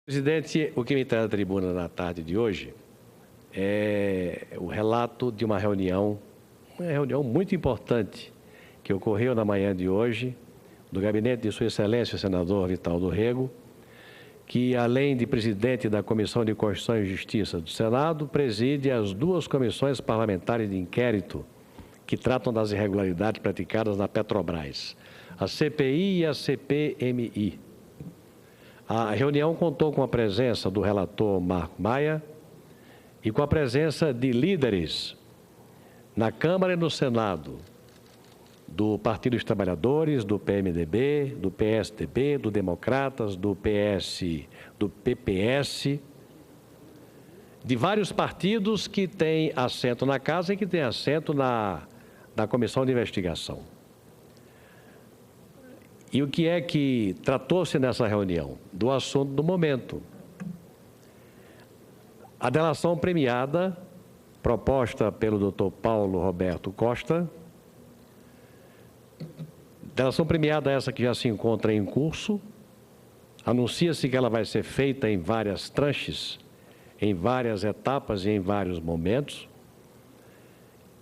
Presidente, o que me traz à tribuna na tarde de hoje é o relato de uma reunião muito importante que ocorreu na manhã de hoje, do gabinete de Sua Excelência, o senador Vital do Rego, que, além de presidente da Comissão de Constituição e Justiça do Senado, preside as duas comissões parlamentares de inquérito que tratam das irregularidades praticadas na Petrobras, a CPI e a CPMI. A reunião contou com a presença do relator Marco Maia e com a presença de líderes na Câmara e no Senado, do Partido dos Trabalhadores, do PMDB, do PSDB, do Democratas, do PS, do PPS, de vários partidos que têm assento na Casa e que têm assento na Comissão de Investigação. E o que é que tratou-se nessa reunião? Do assunto do momento. A delação premiada, proposta pelo Dr. Paulo Roberto Costa, delação premiada essa que já se encontra em curso, anuncia-se que ela vai ser feita em várias tranches, em várias etapas e em vários momentos,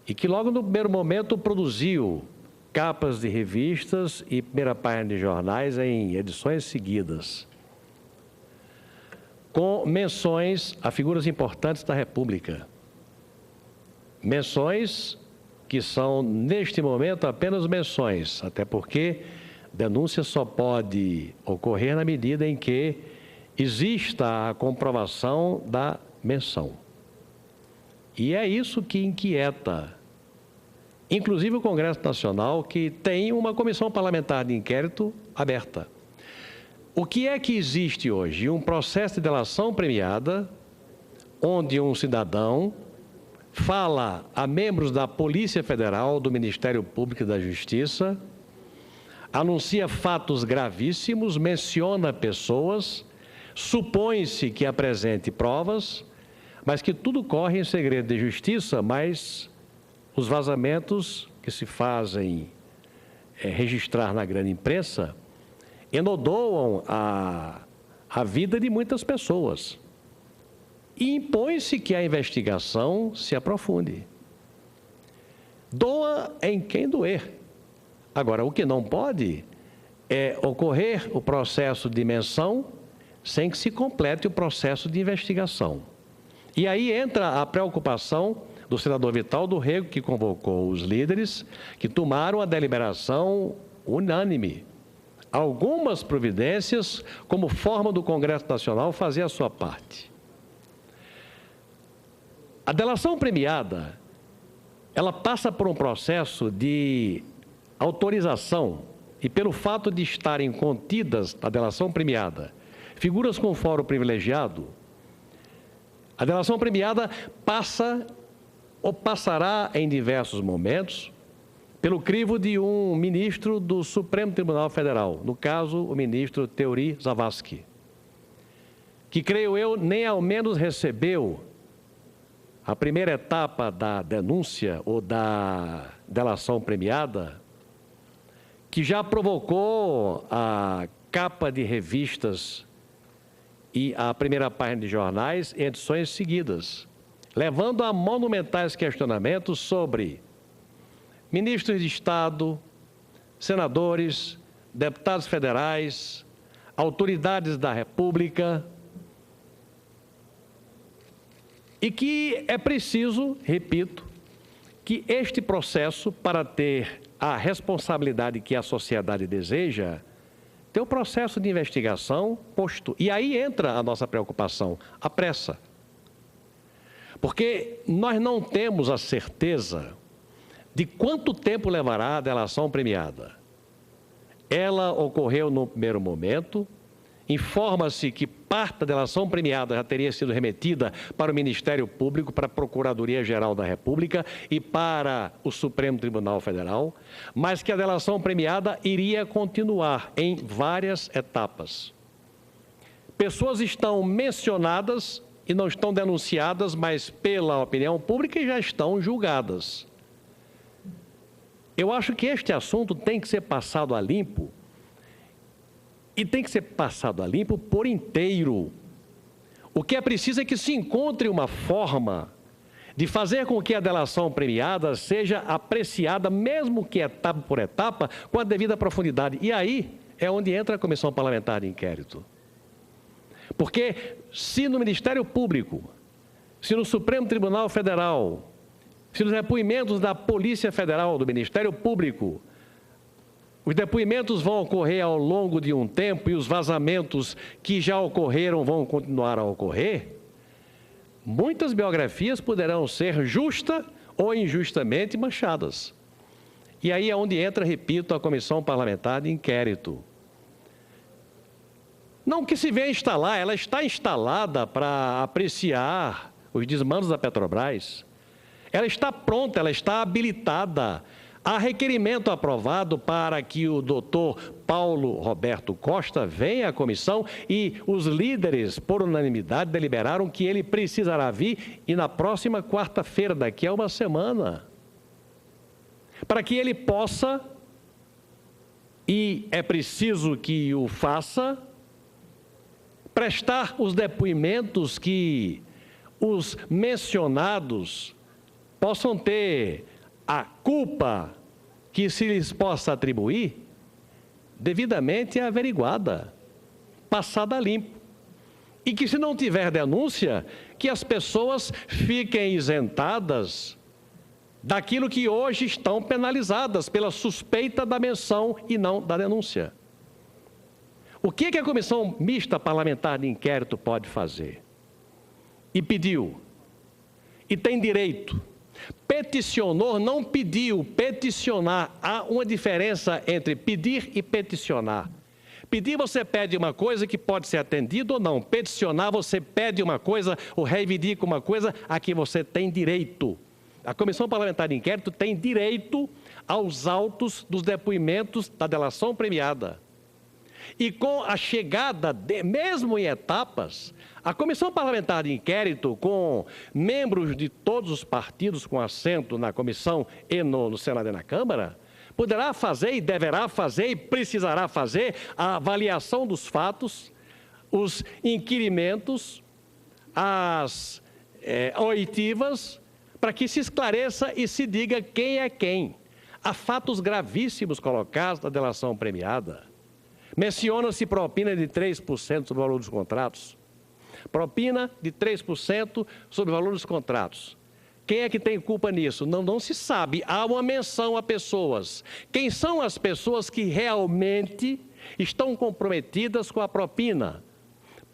e que logo no primeiro momento produziu capas de revistas e primeira página de jornais em edições seguidas, com menções a figuras importantes da República. Menções que são, neste momento, apenas menções, até porque denúncia só pode ocorrer na medida em que exista a comprovação da menção. E é isso que inquieta, inclusive o Congresso Nacional, que tem uma comissão parlamentar de inquérito aberta. O que é que existe hoje? Um processo de delação premiada, onde um cidadão fala a membros da Polícia Federal, do Ministério Público e da Justiça, anuncia fatos gravíssimos, menciona pessoas, supõe-se que apresente provas, mas que tudo corre em segredo de justiça, mas os vazamentos que se fazem registrar na grande imprensa enodoam a vida de muitas pessoas. E impõe-se que a investigação se aprofunde. Doa em quem doer. Agora, o que não pode é ocorrer o processo de menção sem que se complete o processo de investigação. E aí entra a preocupação do senador Vital do Rego, que convocou os líderes, que tomaram a deliberação unânime. Algumas providências, como forma do Congresso Nacional fazer a sua parte. A delação premiada, ela passa por um processo de autorização e pelo fato de estarem contidas na delação premiada figuras com fórum privilegiado, a delação premiada passa ou passará em diversos momentos pelo crivo de um ministro do Supremo Tribunal Federal, no caso, o ministro Teori Zavascki, que, creio eu, nem ao menos recebeu a primeira etapa da denúncia ou da delação premiada, que já provocou a capa de revistas e a primeira página de jornais em edições seguidas, levando a monumentais questionamentos sobre ministros de Estado, senadores, deputados federais, autoridades da República, e que é preciso, repito, que este processo, para ter a responsabilidade que a sociedade deseja, ter o processo de investigação posto. E aí entra a nossa preocupação, a pressa. Porque nós não temos a certeza de quanto tempo levará a delação premiada. Ela ocorreu no primeiro momento, informa-se que parte da delação premiada já teria sido remetida para o Ministério Público, para a Procuradoria-Geral da República e para o Supremo Tribunal Federal, mas que a delação premiada iria continuar em várias etapas. Pessoas estão mencionadas e não estão denunciadas, mas pela opinião pública já estão julgadas. Eu acho que este assunto tem que ser passado a limpo, e tem que ser passado a limpo por inteiro, O que é preciso é que se encontre uma forma de fazer com que a delação premiada seja apreciada, mesmo que etapa por etapa, com a devida profundidade. E aí é onde entra a Comissão Parlamentar de Inquérito. Porque se no Ministério Público, se no Supremo Tribunal Federal, se nos depoimentos da Polícia Federal, do Ministério Público, os depoimentos vão ocorrer ao longo de um tempo e os vazamentos que já ocorreram vão continuar a ocorrer, muitas biografias poderão ser justa ou injustamente manchadas. E aí é onde entra, repito, a Comissão Parlamentar de Inquérito. Não que se venha instalar, ela está instalada para apreciar os desmandos da Petrobras. Ela está pronta, ela está habilitada. Há requerimento aprovado para que o doutor Paulo Roberto Costa venha à comissão e os líderes, por unanimidade, deliberaram que ele precisará vir e na próxima quarta-feira, daqui a uma semana, para que ele possa, e é preciso que o faça, prestar os depoimentos que os mencionados possam ter a culpa que se lhes possa atribuir devidamente averiguada, passada a limpo. E que se não tiver denúncia, que as pessoas fiquem isentadas daquilo que hoje estão penalizadas pela suspeita da menção e não da denúncia. O que a Comissão Mista Parlamentar de Inquérito pode fazer? E pediu, e tem direito. Peticionou, não pediu, peticionar. Há uma diferença entre pedir e peticionar. Pedir, você pede uma coisa que pode ser atendida ou não. Peticionar, você pede uma coisa ou reivindica uma coisa a que você tem direito. A Comissão Parlamentar de Inquérito tem direito aos autos dos depoimentos da delação premiada. E com a chegada, mesmo em etapas, a Comissão Parlamentar de Inquérito, com membros de todos os partidos com assento na Comissão e no Senado e na Câmara, poderá fazer e deverá fazer e precisará fazer a avaliação dos fatos, os inquirimentos, as oitivas, para que se esclareça e se diga quem é quem. Há fatos gravíssimos colocados na delação premiada. Menciona-se propina de 3% sobre o valor dos contratos. Propina de 3% sobre o valor dos contratos. Quem é que tem culpa nisso? Não se sabe. Há uma menção a pessoas. Quem são as pessoas que realmente estão comprometidas com a propina?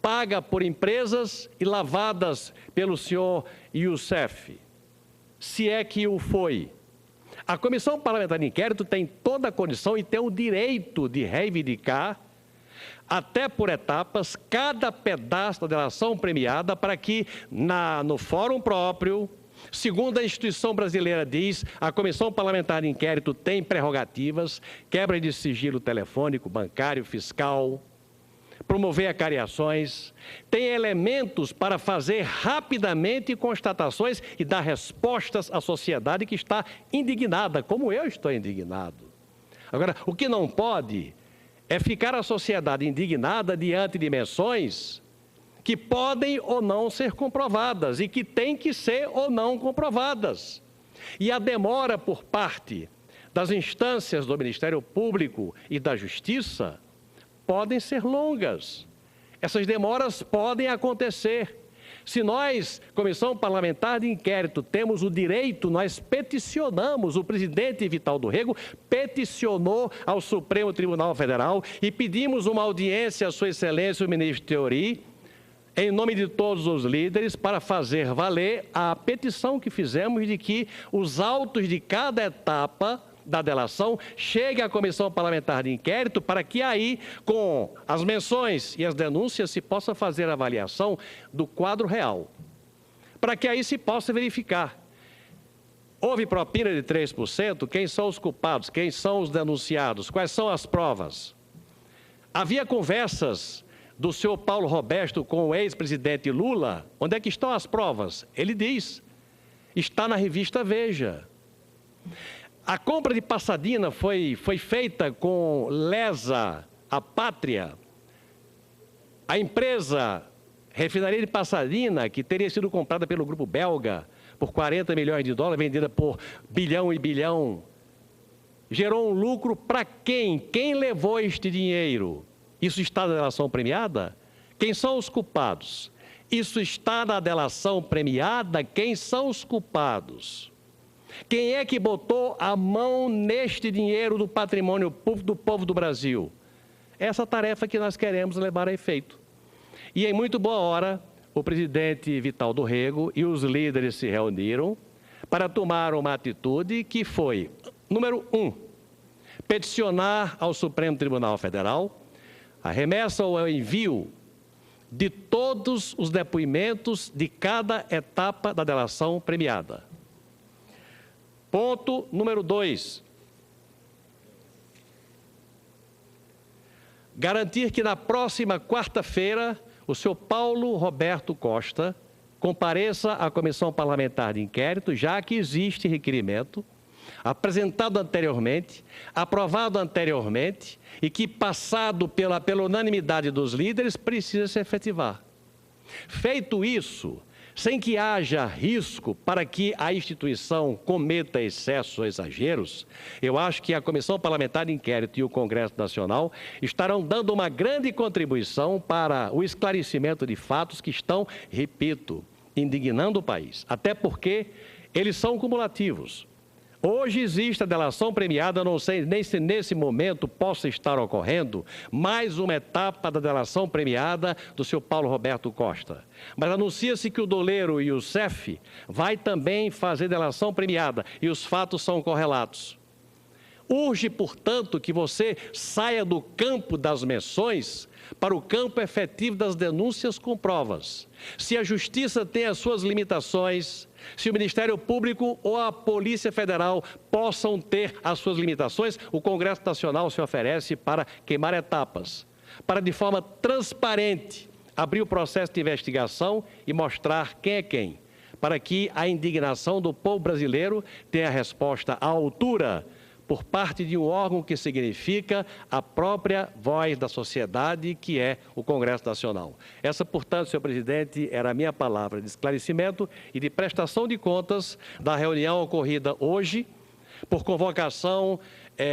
Paga por empresas e lavadas pelo senhor Youssef, se é que o foi. A Comissão Parlamentar de Inquérito tem toda a condição e tem o direito de reivindicar, até por etapas, cada pedaço da delação premiada para que, no fórum próprio, segundo a instituição brasileira diz, a Comissão Parlamentar de Inquérito tem prerrogativas, quebra de sigilo telefônico, bancário, fiscal, promover acariações, tem elementos para fazer rapidamente constatações e dar respostas à sociedade que está indignada, como eu estou indignado. Agora, o que não pode é ficar a sociedade indignada diante de menções que podem ou não ser comprovadas e que têm que ser ou não comprovadas. E a demora por parte das instâncias do Ministério Público e da Justiça podem ser longas. Essas demoras podem acontecer. Se nós, Comissão Parlamentar de Inquérito, temos o direito, nós peticionamos, o presidente Vital do Rego peticionou ao Supremo Tribunal Federal e pedimos uma audiência à Sua Excelência, o ministro Teori, em nome de todos os líderes, para fazer valer a petição que fizemos de que os autos de cada etapa da delação chegue à Comissão Parlamentar de Inquérito para que aí, com as menções e as denúncias, se possa fazer a avaliação do quadro real. Para que aí se possa verificar. Houve propina de 3%? Quem são os culpados? Quem são os denunciados? Quais são as provas? Havia conversas do senhor Paulo Roberto com o ex-presidente Lula. Onde é que estão as provas? Ele diz, está na revista Veja. A compra de Passadina foi feita com lesa à pátria. A empresa refinaria de Passadina, que teria sido comprada pelo grupo belga por 40 milhões de dólares, vendida por bilhão e bilhão, gerou um lucro para quem? Quem levou este dinheiro? Isso está na delação premiada? Quem são os culpados? Isso está na delação premiada? Quem são os culpados? Quem é que botou a mão neste dinheiro do patrimônio público do povo do Brasil? Essa tarefa que nós queremos levar a efeito. E em muito boa hora, o presidente Vital do Rego e os líderes se reuniram para tomar uma atitude que foi, número 1, peticionar ao Supremo Tribunal Federal a remessa ou o envio de todos os depoimentos de cada etapa da delação premiada. Ponto número 2. Garantir que na próxima quarta-feira o senhor Paulo Roberto Costa compareça à Comissão Parlamentar de Inquérito, já que existe requerimento apresentado anteriormente, aprovado anteriormente e que, passado pela unanimidade dos líderes, precisa se efetivar. Feito isso, sem que haja risco para que a instituição cometa excessos ou exageros, eu acho que a Comissão Parlamentar de Inquérito e o Congresso Nacional estarão dando uma grande contribuição para o esclarecimento de fatos que estão, repito, indignando o país, até porque eles são cumulativos. Hoje existe a delação premiada, não sei nem se nesse momento possa estar ocorrendo mais uma etapa da delação premiada do senhor Paulo Roberto Costa. Mas anuncia-se que o doleiro e o CEF vai também fazer delação premiada e os fatos são correlatos. Urge, portanto, que você saia do campo das menções para o campo efetivo das denúncias com provas. Se a Justiça tem as suas limitações, se o Ministério Público ou a Polícia Federal possam ter as suas limitações, o Congresso Nacional se oferece para queimar etapas, para de forma transparente abrir o processo de investigação e mostrar quem é quem, para que a indignação do povo brasileiro tenha resposta à altura por parte de um órgão que significa a própria voz da sociedade, que é o Congresso Nacional. Essa, portanto, senhor presidente, era a minha palavra de esclarecimento e de prestação de contas da reunião ocorrida hoje, por convocação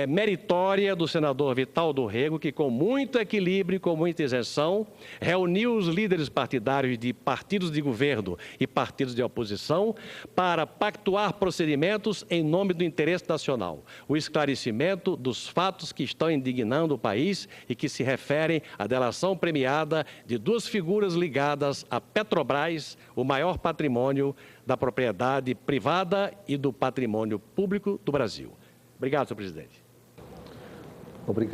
meritória do senador Vital do Rego, que com muito equilíbrio e com muita isenção, reuniu os líderes partidários de partidos de governo e partidos de oposição para pactuar procedimentos em nome do interesse nacional. O esclarecimento dos fatos que estão indignando o país e que se referem à delação premiada de duas figuras ligadas à Petrobras, o maior patrimônio da propriedade privada e do patrimônio público do Brasil. Obrigado, senhor presidente. Obrigado.